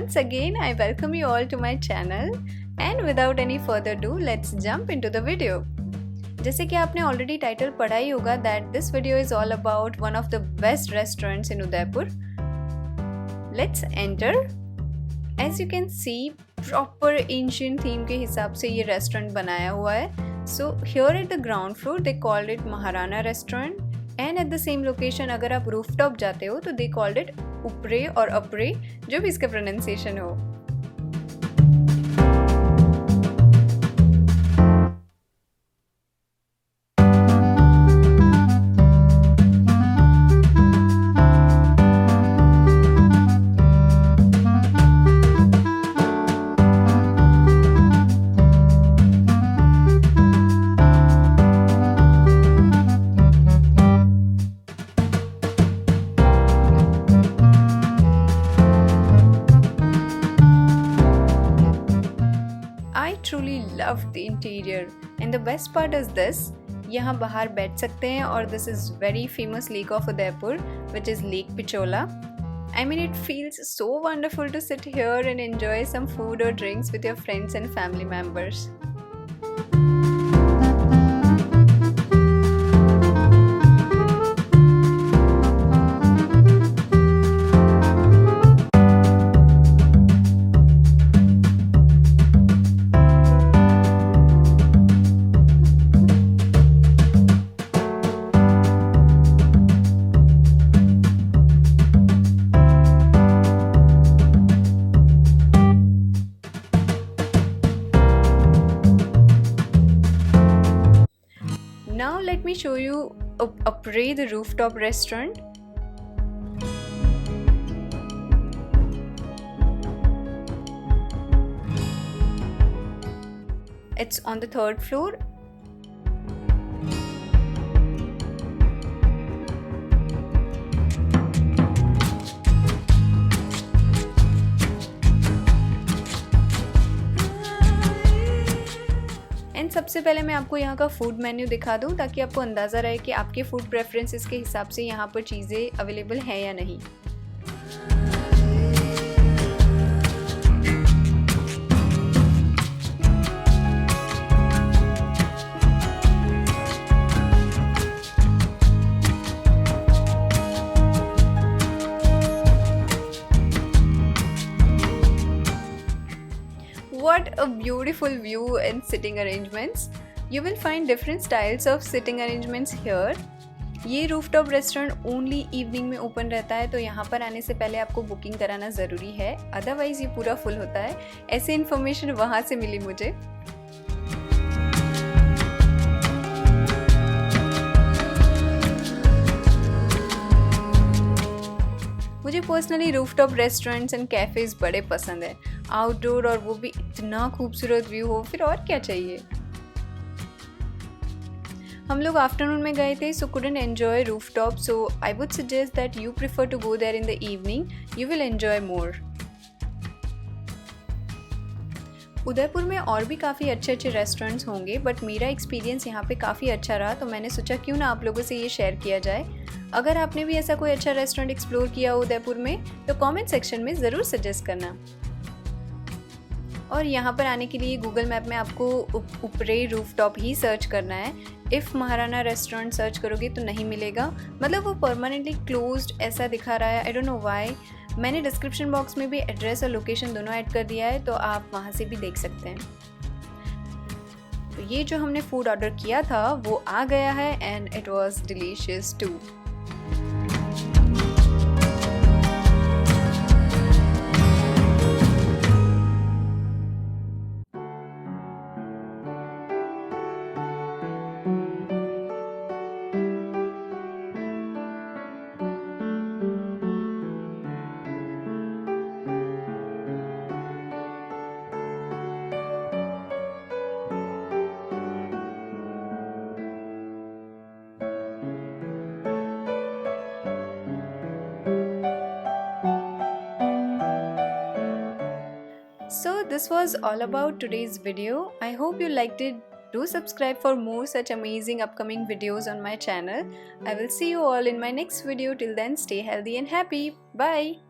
once again I welcome you all to my channel and without any further ado let's jump into the video. जैसे कि आपने already title पढ़ा ही होगा that this video is all about one of the best restaurants in Udaipur. Let's enter. As you can see, proper ancient theme के हिसाब से ये restaurant बनाया हुआ है. So here at the ground floor they called it Maharana Restaurant and at the same location अगर आप rooftop जाते हो तो they called it Upre और Upre, जो भी इसका pronunciation हो. I truly loved the interior and the best part is this, यहाँ बाहर बैठ सकते हैं और this is very famous lake of Udaipur which is Lake Pichola. I mean it feels so wonderful to sit here and enjoy some food or drinks with your friends and family members. Now let me show you Upre, the rooftop restaurant. It's on the 3rd floor. And सबसे पहले मैं आपको यहाँ का food menu दिखा दूँ ताकि आपको अंदाज़ा रहे कि आपके फूड प्रेफरेंसेस के हिसाब से यहाँ पर चीज़ें अवेलेबल हैं या नहीं. What a beautiful view and sitting arrangements. You will find different styles of sitting arrangements here. ये रूफटॉप रेस्टोरेंट ओनली इवनिंग में ओपन रहता है तो यहाँ पर आने से पहले आपको बुकिंग कराना ज़रूरी है, अदरवाइज़ ये पूरा फुल होता है. ऐसी इन्फॉर्मेशन वहाँ से मिली मुझे. मुझे personally rooftop restaurants and cafes बड़े पसंद है. आउटडोर और वो भी इतना खूबसूरत व्यू हो, फिर और क्या चाहिए. हम लोग आफ्टरनून में गए थे so couldn't enjoy rooftop, so I would suggest that you prefer to go there in the evening, you will enjoy more. Udaipur में और भी काफ़ी अच्छे अच्छे रेस्टोरेंट्स होंगे बट मेरा एक्सपीरियंस यहाँ पे काफ़ी अच्छा रहा तो मैंने सोचा क्यों ना आप लोगों से ये शेयर किया जाए. अगर आपने भी ऐसा कोई अच्छा रेस्टोरेंट एक्सप्लोर किया हो उदयपुर में तो कमेंट सेक्शन में ज़रूर सजेस्ट करना. और यहाँ पर आने के लिए गूगल मैप में आपको उपरे रूफटॉप ही सर्च करना है. इफ़ महाराणा रेस्टोरेंट सर्च करोगे तो नहीं मिलेगा, मतलब वो परमानेंटली क्लोज्ड ऐसा दिखा रहा है. I don't know why. मैंने डिस्क्रिप्शन बॉक्स में भी एड्रेस और लोकेशन दोनों ऐड कर दिया है तो आप वहाँ से भी देख सकते हैं. तो ये जो हमने फूड ऑर्डर किया था वो आ गया है and it was delicious too. So this was all about today's video. I hope you liked it. Do subscribe for more such amazing upcoming videos on my channel. I will see you all in my next video. Till then, stay healthy and happy. Bye.